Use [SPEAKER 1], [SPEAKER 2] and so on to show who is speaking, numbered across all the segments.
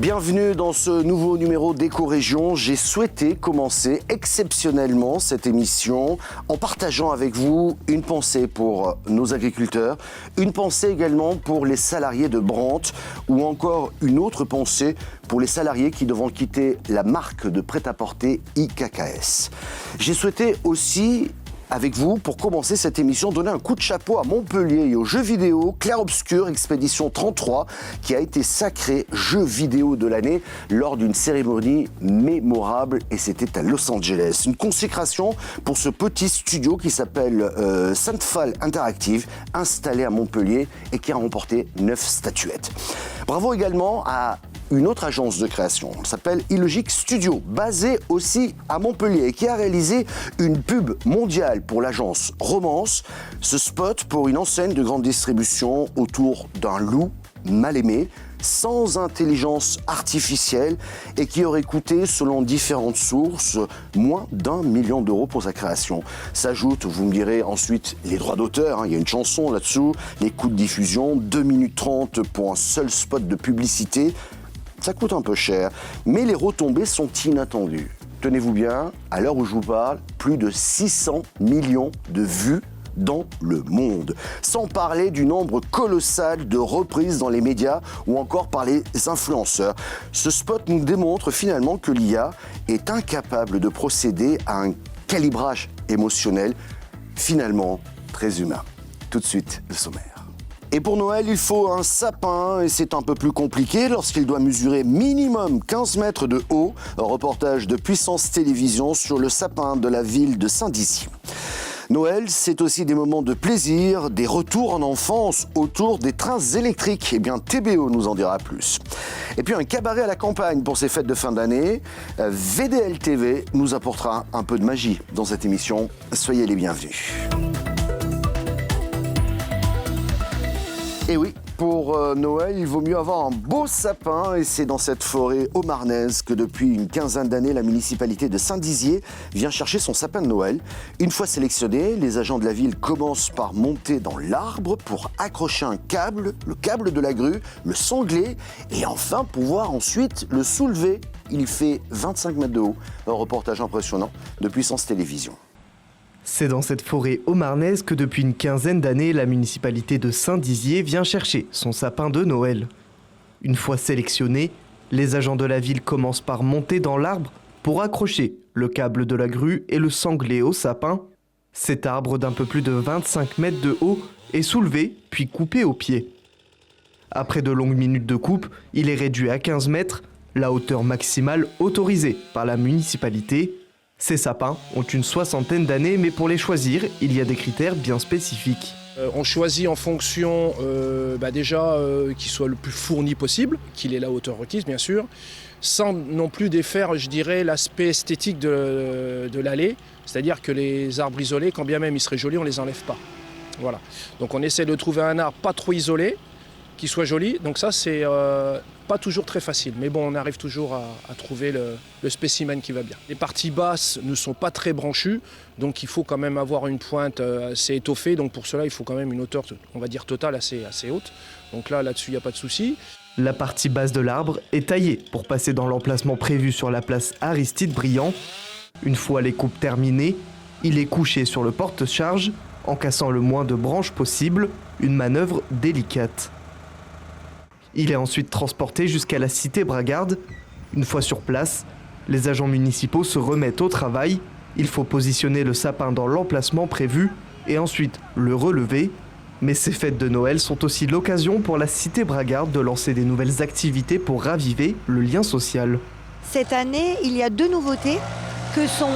[SPEAKER 1] Bienvenue dans ce nouveau numéro d'Éco-Région. J'ai souhaité commencer exceptionnellement cette émission en partageant avec vous une pensée pour nos agriculteurs, une pensée également pour les salariés de Brandt ou encore une autre pensée pour les salariés qui devront quitter la marque de prêt-à-porter IKKS. J'ai souhaité aussi avec vous, pour commencer cette émission, donner un coup de chapeau à Montpellier et aux jeux vidéo Clair Obscur Expédition 33, qui a été sacré jeu vidéo de l'année lors d'une cérémonie mémorable, et c'était à Los Angeles. Une consécration pour ce petit studio qui s'appelle Sainte-Phalle Interactive, installé à Montpellier et qui a remporté 9 statuettes. Bravo également à une autre agence de création, elle s'appelle Illogic Studio, basée aussi à Montpellier et qui a réalisé une pub mondiale pour l'agence Romance, ce spot pour une enseigne de grande distribution autour d'un loup mal aimé, sans intelligence artificielle et qui aurait coûté, selon différentes sources, moins d'1 million d'euros pour sa création. S'ajoutent, vous me direz ensuite, les droits d'auteur, il y a une chanson là-dessous, les coûts de diffusion, 2 minutes 30 pour un seul spot de publicité. Ça coûte un peu cher, mais les retombées sont inattendues. Tenez-vous bien, à l'heure où je vous parle, plus de 600 millions de vues dans le monde. Sans parler du nombre colossal de reprises dans les médias ou encore par les influenceurs. Ce spot nous démontre finalement que l'IA est incapable de procéder à un calibrage émotionnel finalement très humain. Tout de suite, le sommaire. Et pour Noël, il faut un sapin et c'est un peu plus compliqué lorsqu'il doit mesurer minimum 15 mètres de haut. Un reportage de Puissance Télévisions sur le sapin de la ville de Saint-Dizier. Noël, c'est aussi des moments de plaisir, des retours en enfance autour des trains électriques. Eh bien, TBO nous en dira plus. Et puis un cabaret à la campagne pour ces fêtes de fin d'année. VDL TV nous apportera un peu de magie dans cette émission. Soyez les bienvenus. Et oui, pour Noël, il vaut mieux avoir un beau sapin et c'est dans cette forêt haut-marnaise que depuis une quinzaine d'années, la municipalité de Saint-Dizier vient chercher son sapin de Noël. Une fois sélectionné, les agents de la ville commencent par monter dans l'arbre pour accrocher un câble, le câble de la grue, le sangler et enfin pouvoir ensuite le soulever. Il fait 25 mètres de haut. Un reportage impressionnant de Puissance Télévisions.
[SPEAKER 2] C'est dans cette forêt haut-marnaise que depuis une quinzaine d'années, la municipalité de Saint-Dizier vient chercher son sapin de Noël. Une fois sélectionné, les agents de la ville commencent par monter dans l'arbre pour accrocher le câble de la grue et le sangler au sapin. Cet arbre d'un peu plus de 25 mètres de haut est soulevé puis coupé au pied. Après de longues minutes de coupe, il est réduit à 15 mètres, la hauteur maximale autorisée par la municipalité. Ces sapins ont une soixantaine d'années, mais pour les choisir, il y a des critères bien spécifiques.
[SPEAKER 3] On choisit en fonction qu'il soit le plus fourni possible, qu'il ait la hauteur requise bien sûr, sans non plus défaire, je dirais, l'aspect esthétique de l'allée, c'est-à-dire que les arbres isolés, quand bien même ils seraient jolis, on ne les enlève pas. Voilà. Donc on essaie de trouver un arbre pas trop isolé, qui soit joli, donc ça c'est pas toujours très facile, mais bon on arrive toujours à trouver le spécimen qui va bien. Les parties basses ne sont pas très branchues, donc il faut quand même avoir une pointe assez étoffée, donc pour cela il faut quand même une hauteur, on va dire totale, assez haute. Donc là-dessus il n'y a pas de souci.
[SPEAKER 2] La partie basse de l'arbre est taillée pour passer dans l'emplacement prévu sur la place Aristide Briand. Une fois les coupes terminées, il est couché sur le porte-charge, en cassant le moins de branches possible, une manœuvre délicate. Il est ensuite transporté jusqu'à la cité Bragarde. Une fois sur place, les agents municipaux se remettent au travail. Il faut positionner le sapin dans l'emplacement prévu et ensuite le relever. Mais ces fêtes de Noël sont aussi l'occasion pour la cité Bragarde de lancer des nouvelles activités pour raviver le lien social.
[SPEAKER 4] Cette année, il y a 2 nouveautés que sont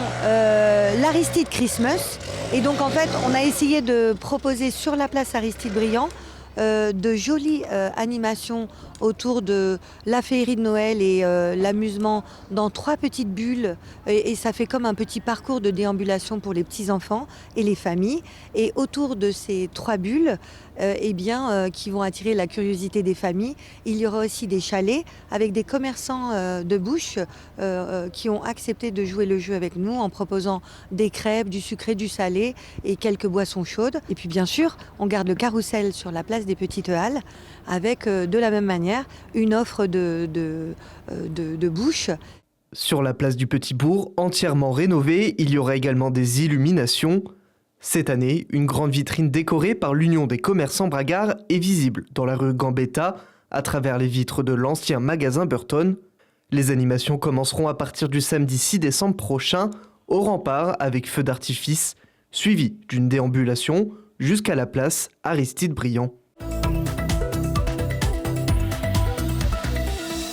[SPEAKER 4] l'Aristide Christmas. Et donc en fait, on a essayé de proposer sur la place Aristide Briand de jolies animations autour de la féerie de Noël et l'amusement dans 3 petites bulles. Et ça fait comme un petit parcours de déambulation pour les petits-enfants et les familles. Et autour de ces 3 bulles, qui vont attirer la curiosité des familles, il y aura aussi des chalets avec des commerçants de bouche qui ont accepté de jouer le jeu avec nous en proposant des crêpes, du sucré, du salé et quelques boissons chaudes. Et puis bien sûr, on garde le carrousel sur la place place des Petites Halles, avec de la même manière une offre de bouches.
[SPEAKER 2] Sur la place du Petit Bourg, entièrement rénovée, il y aura également des illuminations. Cette année, une grande vitrine décorée par l'Union des commerçants Bragard est visible dans la rue Gambetta, à travers les vitres de l'ancien magasin Burton. Les animations commenceront à partir du samedi 6 décembre prochain, au Rempart, avec feux d'artifice, suivi d'une déambulation jusqu'à la place Aristide-Briand.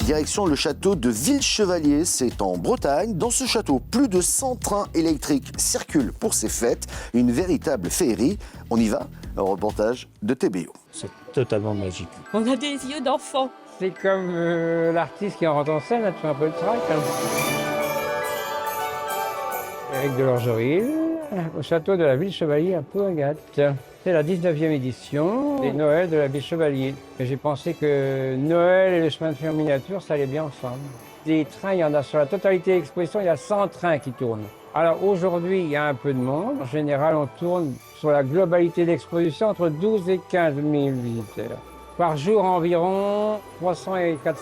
[SPEAKER 1] Direction le château de Villechevalier, c'est en Bretagne. Dans ce château, plus de 100 trains électriques circulent pour ces fêtes. Une véritable féerie. On y va, un reportage de TBO.
[SPEAKER 5] C'est totalement magique.
[SPEAKER 6] On a des yeux d'enfant.
[SPEAKER 7] C'est comme l'artiste qui rentre en scène, là, tu fais un peu de trac. Hein. Avec de l'Orgeril, au château de la Villechevalier à Pau-Agathe. C'est la 19e édition des Noëls de la Villechevalier. J'ai pensé que Noël et le chemin de fer miniature, ça allait bien ensemble. Des trains, il y en a sur la totalité de l'exposition, il y a 100 trains qui tournent. Alors aujourd'hui, il y a un peu de monde. En général, on tourne sur la globalité de l'exposition entre 12 et 15 000 visiteurs. Par jour, environ 300 et 400-500.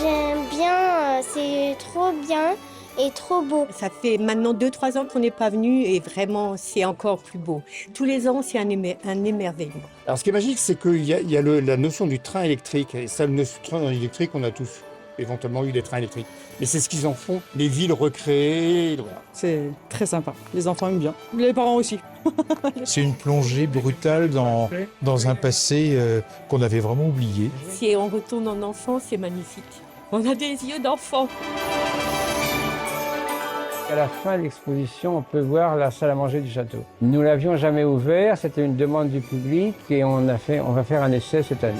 [SPEAKER 8] J'aime bien, c'est trop bien et trop beau.
[SPEAKER 6] Ça fait maintenant 2-3 ans qu'on n'est pas venu et vraiment, c'est encore plus beau. Tous les ans, c'est un émerveillement.
[SPEAKER 5] Alors ce qui est magique, c'est qu'il y a la notion du train électrique. Et ça, le train électrique, on a tous éventuellement eu des trains électriques. Mais c'est ce qu'ils en font, les villes recréées. Voilà.
[SPEAKER 9] C'est très sympa, les enfants aiment bien, les parents aussi.
[SPEAKER 10] C'est une plongée brutale dans un passé qu'on avait vraiment oublié.
[SPEAKER 6] Si on retourne en enfant, c'est magnifique. On a des yeux d'enfant.
[SPEAKER 7] À la fin de l'exposition, on peut voir la salle à manger du château. Nous l'avions jamais ouvert, c'était une demande du public et on va faire un essai cette année.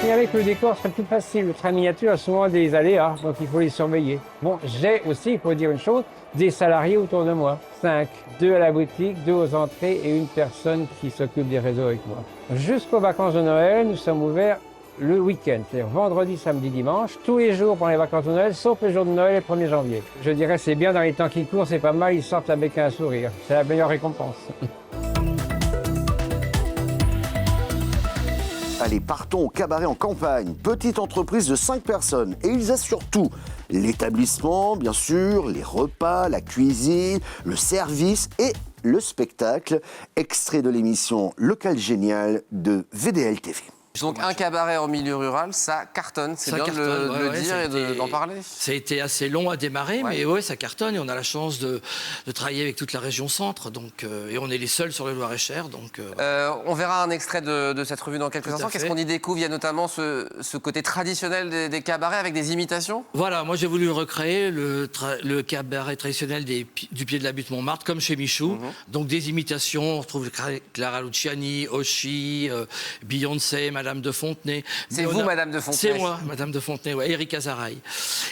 [SPEAKER 7] Et avec le décor, c'est plus facile. Le train miniature a souvent des aléas, donc il faut les surveiller. Bon, j'ai aussi, il faut dire une chose, des salariés autour de moi. 5, 2 à la boutique, 2 aux entrées et une personne qui s'occupe des réseaux avec moi. Jusqu'aux vacances de Noël, nous sommes ouverts le week-end, c'est-à-dire vendredi, samedi, dimanche, tous les jours pendant les vacances de Noël, sauf le jour de Noël et le 1er janvier. Je dirais c'est bien dans les temps qui courent, c'est pas mal, ils sortent avec un sourire. C'est la meilleure récompense.
[SPEAKER 1] Allez, partons au cabaret en campagne. Petite entreprise de 5 personnes. Et ils assurent tout. L'établissement, bien sûr, les repas, la cuisine, le service et le spectacle. Extrait de l'émission Local Génial de VDL TV.
[SPEAKER 11] Donc un cabaret en milieu rural, ça cartonne, c'est bien de le dire et d'en parler.
[SPEAKER 12] Ça a été assez long à démarrer, mais ouais, ça cartonne et on a la chance de travailler avec toute la région centre, donc, et on est les seuls sur le Loir-et-Cher. Donc,
[SPEAKER 11] on verra un extrait de cette revue dans quelques instants. Qu'est-ce qu'on y découvre? Il y a notamment ce côté traditionnel des cabarets avec des imitations.
[SPEAKER 12] Voilà, moi j'ai voulu recréer le cabaret traditionnel du Pied de la Butte Montmartre, comme chez Michou. Donc des imitations, on retrouve Clara Luciani, Oshi, Beyoncé, Madame de Fontenay.
[SPEAKER 11] C'est vous, Madame de Fontenay?
[SPEAKER 12] C'est moi, Madame de Fontenay, ouais, Eric Azaraï.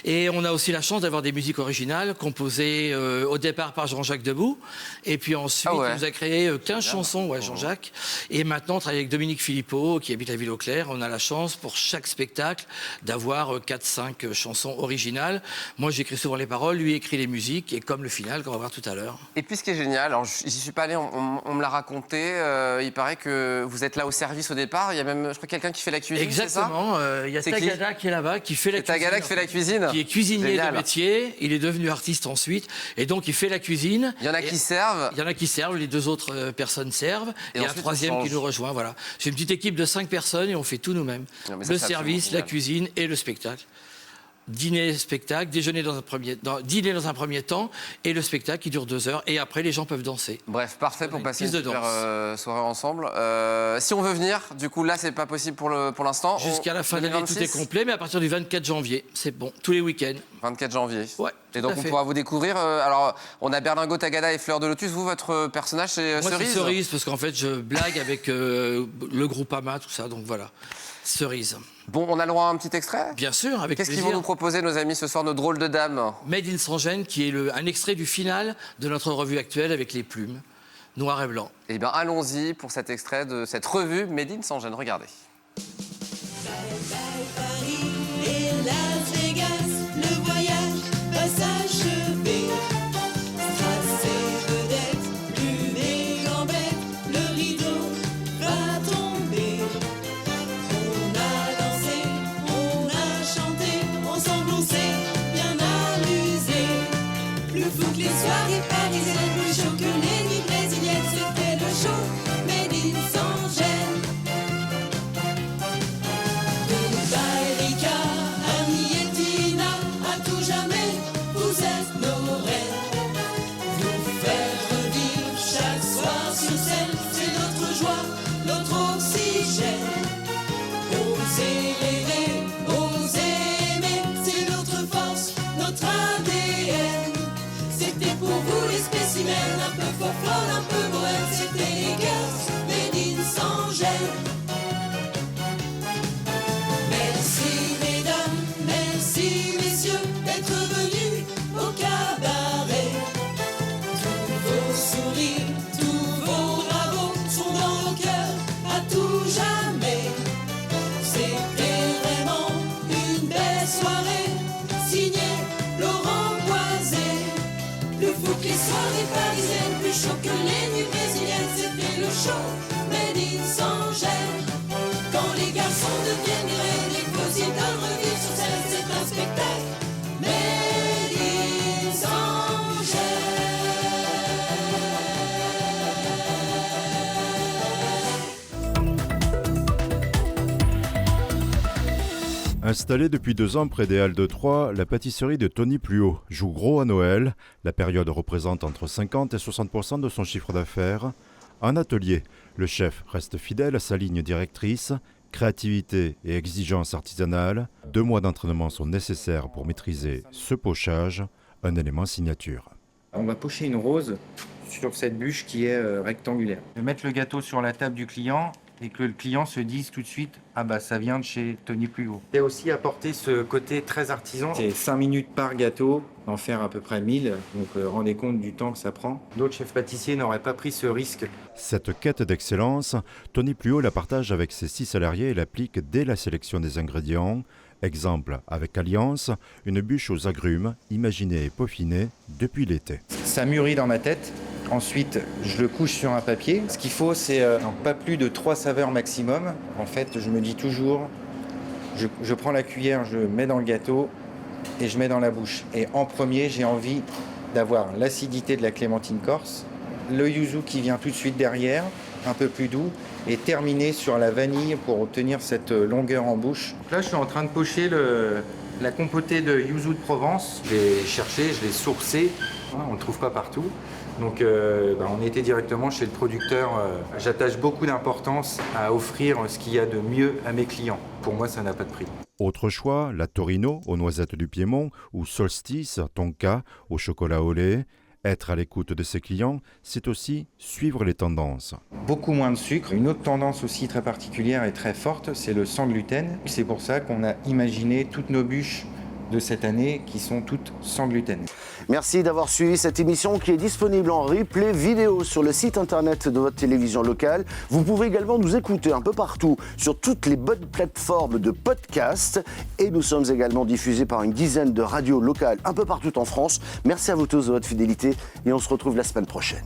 [SPEAKER 12] Et on a aussi la chance d'avoir des musiques originales composées au départ par Jean-Jacques Debout. Et puis ensuite, il nous a créé 15 chansons, Jean-Jacques. Et maintenant, on travaille avec Dominique Philippot, qui habite à Ville-aux-Clercs. On a la chance, pour chaque spectacle, d'avoir 4-5 chansons originales. Moi, j'écris souvent les paroles, lui écrit les musiques, et comme le final qu'on va voir tout à l'heure.
[SPEAKER 11] Et puis, ce qui est génial, alors j'y suis pas allé, on me l'a raconté, il paraît que vous êtes là au service au départ. Il y a même, je crois, quelqu'un qui fait la cuisine.
[SPEAKER 12] Exactement. Il y a Tagada qui est là-bas, qui fait la cuisine.
[SPEAKER 11] Tagada qui fait la cuisine.
[SPEAKER 12] Qui est cuisinier de métier. Il est devenu artiste ensuite. Et donc, il fait la cuisine.
[SPEAKER 11] Il y en a qui servent.
[SPEAKER 12] Il y en a qui servent. Les 2 autres personnes servent. Et un 3e qui nous rejoint. Voilà. C'est une petite équipe de 5 personnes et on fait tout nous-mêmes. Le service, la cuisine et le spectacle. Dîner, spectacle, dîner dans un premier temps et le spectacle qui dure 2 heures et après les gens peuvent danser.
[SPEAKER 11] Bref, parfait pour passer une super soirée ensemble. Si on veut venir, du coup là c'est pas possible pour l'instant.
[SPEAKER 12] Jusqu'à la fin de l'année tout est complet, mais à partir du 24 janvier, c'est bon, tous les week-ends.
[SPEAKER 11] 24 janvier.
[SPEAKER 12] Ouais.
[SPEAKER 11] Et donc on pourra vous découvrir. Alors on a Berlingot, Tagada et Fleur de Lotus. Vous, votre personnage c'est Cerise?
[SPEAKER 12] Moi c'est Cerise parce qu'en fait je blague avec le Groupama, tout ça, donc voilà. Cerise.
[SPEAKER 11] Bon, on a le droit à un petit extrait?
[SPEAKER 12] Bien sûr, avec plaisir.
[SPEAKER 11] Qu'est-ce qu'ils vont nous proposer, nos amis, ce soir, nos drôles de dames?
[SPEAKER 12] Made in Saint-Gène, qui est un extrait du final de notre revue actuelle avec les plumes, noir et blanc.
[SPEAKER 11] Eh bien, allons-y pour cet extrait de cette revue Made in Saint-Gène. Regardez.
[SPEAKER 13] folle, un peu bohème, c'était les Girls, made in sans gel. Merci mesdames, merci messieurs d'être venus au cabaret. Tous vos sourires, tous vos bravos sont dans nos cœurs à tout jamais. C'était vraiment une belle soirée, signée Laurent Boisé. Plus fou que les soirées parisiennes, plus chaud que les nuits brésiliennes, c'était le show made in sans gel. Quand les garçons deviennent graines et possible de revivre sur scène, c'est un spectacle made in sans gel.
[SPEAKER 14] Installée depuis 2 ans près des Halles de Troyes, la pâtisserie de Tony Pluot joue gros à Noël. La période représente entre 50 et 60% de son chiffre d'affaires. En atelier, le chef reste fidèle à sa ligne directrice, créativité et exigence artisanale. 2 mois d'entraînement sont nécessaires pour maîtriser ce pochage, un élément signature.
[SPEAKER 15] On va pocher une rose sur cette bûche qui est rectangulaire. Je vais mettre le gâteau sur la table du client et que le client se dise tout de suite « Ah bah ça vient de chez Tony Pluot ». Et aussi apporter ce côté très artisan. C'est 5 minutes par gâteau, en faire à peu près 1000, donc rendez compte du temps que ça prend. D'autres chefs pâtissiers n'auraient pas pris ce risque.
[SPEAKER 14] Cette quête d'excellence, Tony Pluot la partage avec ses 6 salariés et l'applique dès la sélection des ingrédients. Exemple avec Alliance, une bûche aux agrumes, imaginée et peaufinée depuis l'été.
[SPEAKER 15] Ça mûrit dans ma tête. Ensuite, je le couche sur un papier. Ce qu'il faut, c'est pas plus de 3 saveurs maximum. En fait, je me dis toujours, je prends la cuillère, je mets dans le gâteau et je mets dans la bouche. Et en premier, j'ai envie d'avoir l'acidité de la clémentine corse, le yuzu qui vient tout de suite derrière, un peu plus doux, et terminer sur la vanille pour obtenir cette longueur en bouche. Donc là, je suis en train de pocher la compotée de yuzu de Provence. Je l'ai cherché, je l'ai sourcé. On ne le trouve pas partout. Donc on était directement chez le producteur. J'attache beaucoup d'importance à offrir ce qu'il y a de mieux à mes clients. Pour moi, ça n'a pas de prix.
[SPEAKER 14] Autre choix, la Torino aux noisettes du Piémont ou Solstice, Tonka au chocolat au lait. Être à l'écoute de ses clients, c'est aussi suivre les tendances.
[SPEAKER 15] Beaucoup moins de sucre. Une autre tendance aussi très particulière et très forte, c'est le sans gluten. C'est pour ça qu'on a imaginé toutes nos bûches de cette année qui sont toutes sans gluten.
[SPEAKER 1] Merci d'avoir suivi cette émission qui est disponible en replay vidéo sur le site internet de votre télévision locale. Vous pouvez également nous écouter un peu partout sur toutes les bonnes plateformes de podcast et nous sommes également diffusés par une dizaine de radios locales un peu partout en France. Merci à vous tous de votre fidélité et on se retrouve la semaine prochaine.